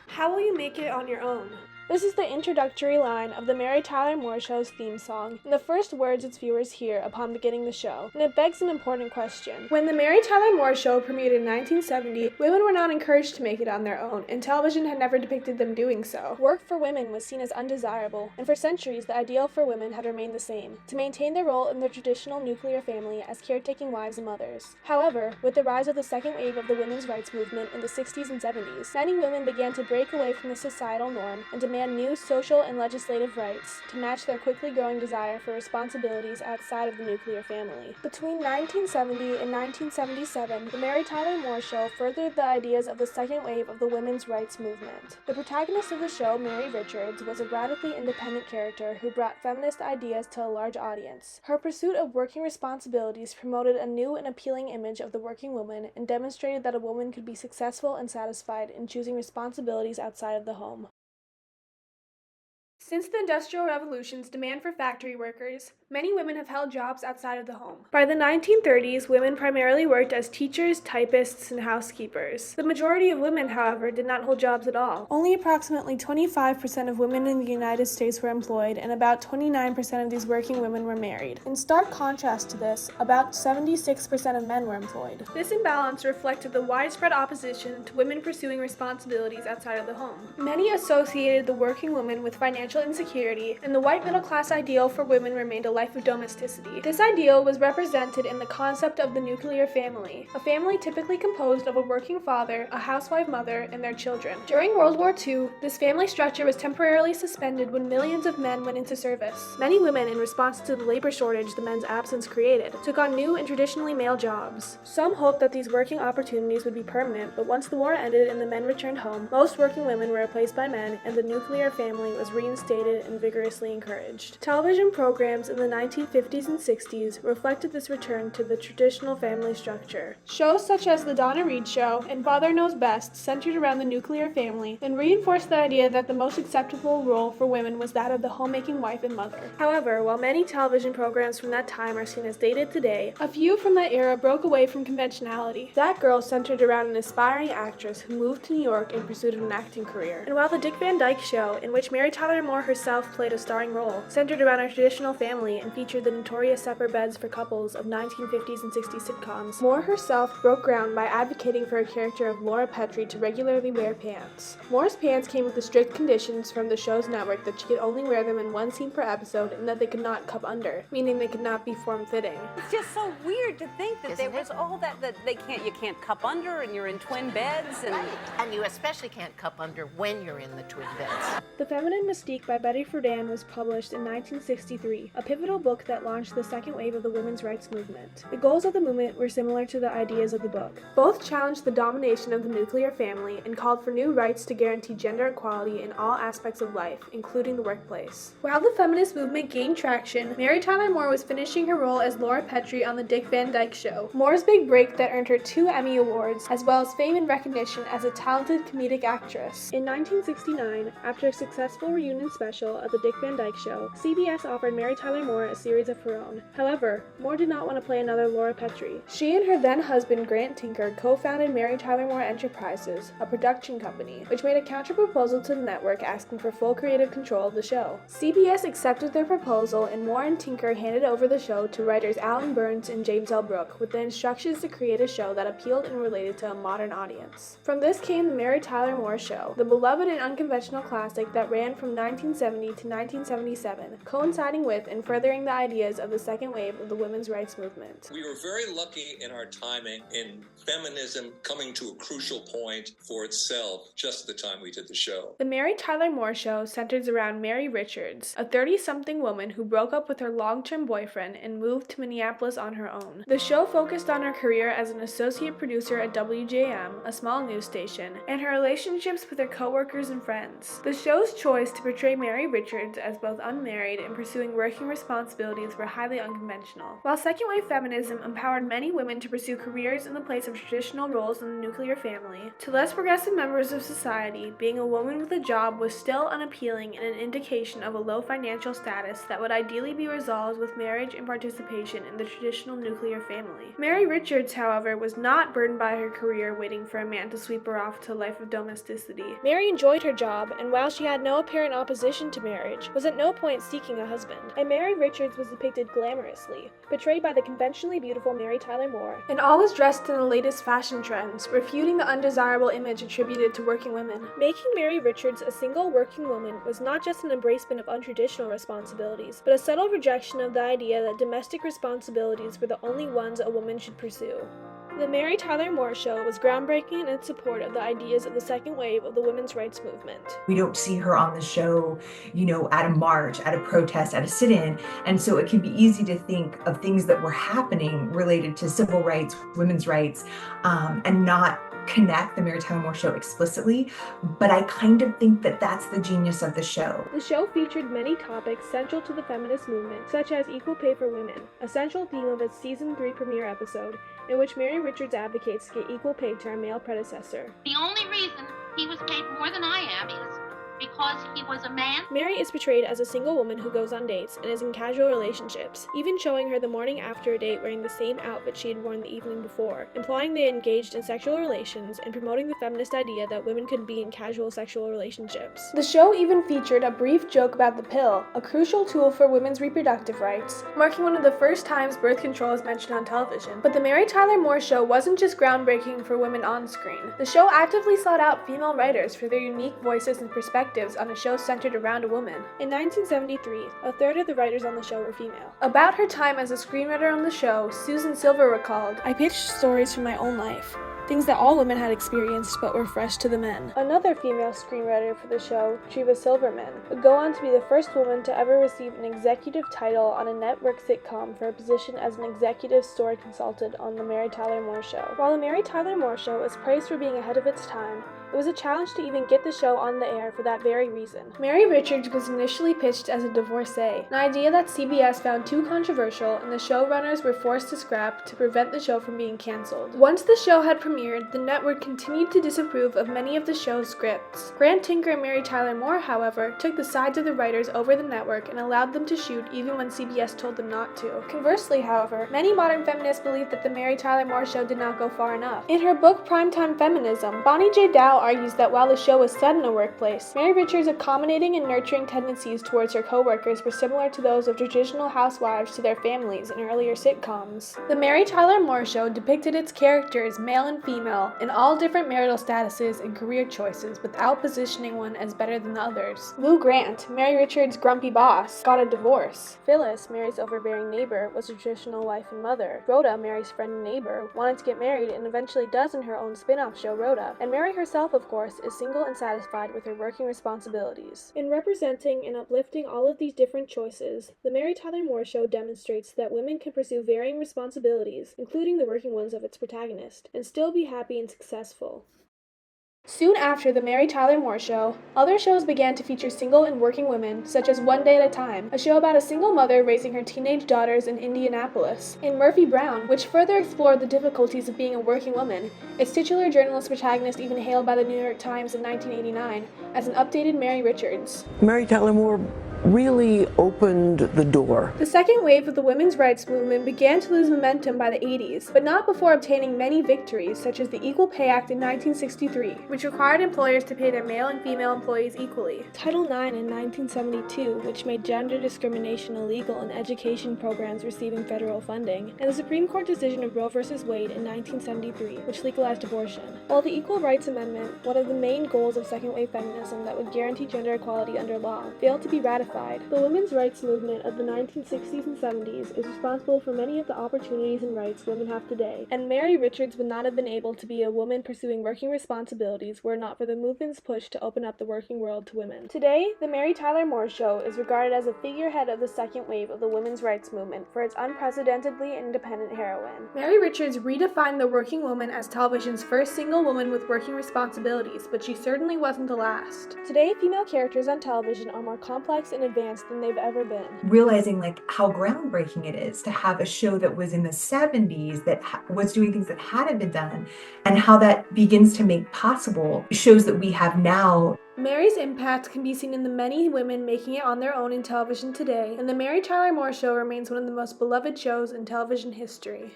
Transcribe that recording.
How will you make it on your own? This is the introductory line of the Mary Tyler Moore Show's theme song, and the first words its viewers hear upon beginning the show, and it begs an important question. When the Mary Tyler Moore Show premiered in 1970, women were not encouraged to make it on their own, and television had never depicted them doing so. Work for women was seen as undesirable, and for centuries the ideal for women had remained the same, to maintain their role in the traditional nuclear family as caretaking wives and mothers. However, with the rise of the second wave of the women's rights movement in the 60s and 70s, many women began to break away from the societal norm and demand new social and legislative rights to match their quickly growing desire for responsibilities outside of the nuclear family. Between 1970 and 1977, the Mary Tyler Moore Show furthered the ideas of the second wave of the women's rights movement. The protagonist of the show, Mary Richards, was a radically independent character who brought feminist ideas to a large audience. Her pursuit of working responsibilities promoted a new and appealing image of the working woman and demonstrated that a woman could be successful and satisfied in choosing responsibilities outside of the home. Since the Industrial Revolution's demand for factory workers, many women have held jobs outside of the home. By the 1930s, women primarily worked as teachers, typists, and housekeepers. The majority of women, however, did not hold jobs at all. Only approximately 25% of women in the United States were employed, and about 29% of these working women were married. In stark contrast to this, about 76% of men were employed. This imbalance reflected the widespread opposition to women pursuing responsibilities outside of the home. Many associated the working woman with financial insecurity, and the white middle class ideal for women remained a life of domesticity. This ideal was represented in the concept of the nuclear family, a family typically composed of a working father, a housewife mother, and their children. During World War II, this family structure was temporarily suspended when millions of men went into service. Many women, in response to the labor shortage the men's absence created, took on new and traditionally male jobs. Some hoped that these working opportunities would be permanent, but once the war ended and the men returned home, most working women were replaced by men, and the nuclear family was reinstated and vigorously encouraged. Television programs in the 1950s and 60s reflected this return to the traditional family structure. Shows such as The Donna Reed Show and Father Knows Best centered around the nuclear family and reinforced the idea that the most acceptable role for women was that of the homemaking wife and mother. However, while many television programs from that time are seen as dated today, a few from that era broke away from conventionality. That Girl centered around an aspiring actress who moved to New York in pursuit of an acting career. And while The Dick Van Dyke Show, in which Mary Tyler Moore herself played a starring role, centered around a traditional family and featured the notorious separate beds for couples of 1950s and 60s sitcoms, Moore herself broke ground by advocating for a character of Laura Petrie to regularly wear pants. Moore's pants came with the strict conditions from the show's network that she could only wear them in one scene per episode and that they could not cup under, meaning they could not be form-fitting. It's just so weird to think that there was all that you can't cup under and you're in twin beds and... Right. And you especially can't cup under when you're in the twin beds. The Feminine Mystique by Betty Friedan was published in 1963, a pivotal book that launched the second wave of the women's rights movement. The goals of the movement were similar to the ideas of the book. Both challenged the domination of the nuclear family and called for new rights to guarantee gender equality in all aspects of life, including the workplace. While the feminist movement gained traction, Mary Tyler Moore was finishing her role as Laura Petrie on The Dick Van Dyke Show, Moore's big break that earned her 2 Emmy Awards, as well as fame and recognition as a talented comedic actress. In 1969, after a successful reunion special of The Dick Van Dyke Show, CBS offered Mary Tyler Moore a series of her own. However, Moore did not want to play another Laura Petrie. She and her then-husband Grant Tinker co-founded Mary Tyler Moore Enterprises, a production company, which made a counter-proposal to the network asking for full creative control of the show. CBS accepted their proposal, and Moore and Tinker handed over the show to writers Alan Burns and James L. Brooke, with the instructions to create a show that appealed and related to a modern audience. From this came The Mary Tyler Moore Show, the beloved and unconventional classic that ran from 1970 to 1977, coinciding with and furthering the ideas of the second wave of the women's rights movement. We were very lucky in our timing in feminism coming to a crucial point for itself just the time we did the show. The Mary Tyler Moore Show centers around Mary Richards, a 30-something woman who broke up with her long-term boyfriend and moved to Minneapolis on her own. The show focused on her career as an associate producer at WJM, a small news station, and her relationships with her co-workers and friends. The show's choice to portray portray Mary Richards as both unmarried and pursuing working responsibilities were highly unconventional. While second-wave feminism empowered many women to pursue careers in the place of traditional roles in the nuclear family, to less progressive members of society, being a woman with a job was still unappealing and an indication of a low financial status that would ideally be resolved with marriage and participation in the traditional nuclear family. Mary Richards, however, was not burdened by her career waiting for a man to sweep her off to a life of domesticity. Mary enjoyed her job, and while she had no apparent opposition to marriage, was at no point seeking a husband. And Mary Richards was depicted glamorously, portrayed by the conventionally beautiful Mary Tyler Moore, and always dressed in the latest fashion trends, refuting the undesirable image attributed to working women. Making Mary Richards a single working woman was not just an embracement of untraditional responsibilities, but a subtle rejection of the idea that domestic responsibilities were the only ones a woman should pursue. The Mary Tyler Moore Show was groundbreaking in its support of the ideas of the second wave of the women's rights movement. We don't see her on the show, at a march, at a protest, at a sit-in. And so it can be easy to think of things that were happening related to civil rights, women's rights, and not connect the Mary Tyler Moore Show explicitly, but I kind of think that that's the genius of the show. The show featured many topics central to the feminist movement, such as equal pay for women, a central theme of its season 3 premiere episode, in which Mary Richards advocates to get equal pay to her male predecessor. The only reason he was paid more than I am is because he was a man. Mary is portrayed as a single woman who goes on dates and is in casual relationships, even showing her the morning after a date wearing the same outfit she had worn the evening before, implying they engaged in sexual relations and promoting the feminist idea that women could be in casual sexual relationships. The show even featured a brief joke about the pill, a crucial tool for women's reproductive rights, marking one of the first times birth control is mentioned on television. But the Mary Tyler Moore Show wasn't just groundbreaking for women on screen. The show actively sought out female writers for their unique voices and perspectives on a show centered around a woman. In 1973, a third of the writers on the show were female. About her time as a screenwriter on the show, Susan Silver recalled, "I pitched stories from my own life. Things that all women had experienced but were fresh to the men." Another female screenwriter for the show, Treva Silverman, would go on to be the first woman to ever receive an executive title on a network sitcom for a position as an executive story consultant on The Mary Tyler Moore Show. While The Mary Tyler Moore Show was praised for being ahead of its time, it was a challenge to even get the show on the air for that very reason. Mary Richards was initially pitched as a divorcee, an idea that CBS found too controversial and the showrunners were forced to scrap to prevent the show from being canceled. Once the show had premiered, the network continued to disapprove of many of the show's scripts. Grant Tinker and Mary Tyler Moore, however, took the sides of the writers over the network and allowed them to shoot even when CBS told them not to. Conversely, however, many modern feminists believe that the Mary Tyler Moore Show did not go far enough. In her book Primetime Feminism, Bonnie J. Dow argues that while the show was set in a workplace, Mary Richards' accommodating and nurturing tendencies towards her co-workers were similar to those of traditional housewives to their families in earlier sitcoms. The Mary Tyler Moore Show depicted its characters, male and female, in all different marital statuses and career choices without positioning one as better than the others. Lou Grant, Mary Richards' grumpy boss, got a divorce. Phyllis, Mary's overbearing neighbor, was a traditional wife and mother. Rhoda, Mary's friend and neighbor, wanted to get married and eventually does in her own spin-off show Rhoda. And Mary herself, of course, is single and satisfied with her working responsibilities. In representing and uplifting all of these different choices, the Mary Tyler Moore Show demonstrates that women can pursue varying responsibilities, including the working ones of its protagonist, and still be happy and successful. Soon after the Mary Tyler Moore Show, other shows began to feature single and working women, such as One Day at a Time, a show about a single mother raising her teenage daughters in Indianapolis, and Murphy Brown, which further explored the difficulties of being a working woman. Its titular journalist protagonist even hailed by the New York Times in 1989 as an updated Mary Richards. Mary Tyler Moore really opened the door. The second wave of the women's rights movement began to lose momentum by the 80s, but not before obtaining many victories, such as the Equal Pay Act in 1963, which required employers to pay their male and female employees equally. Title IX in 1972, which made gender discrimination illegal in education programs receiving federal funding, and the Supreme Court decision of Roe v. Wade in 1973, which legalized abortion. While the Equal Rights Amendment, one of the main goals of second-wave feminism that would guarantee gender equality under law, failed to be ratified Redefined. The women's rights movement of the 1960s and 70s is responsible for many of the opportunities and rights women have today, and Mary Richards would not have been able to be a woman pursuing working responsibilities were it not for the movement's push to open up the working world to women. Today, The Mary Tyler Moore Show is regarded as a figurehead of the second wave of the women's rights movement for its unprecedentedly independent heroine. Mary Richards redefined the working woman as television's first single woman with working responsibilities, but she certainly wasn't the last. Today, female characters on television are more complex and advanced than they've ever been. Realizing like how groundbreaking it is to have a show that was in the 70s that was doing things that hadn't been done, and how that begins to make possible shows that we have now. Mary's impact can be seen in the many women making it on their own in television today, and The Mary Tyler Moore Show remains one of the most beloved shows in television history.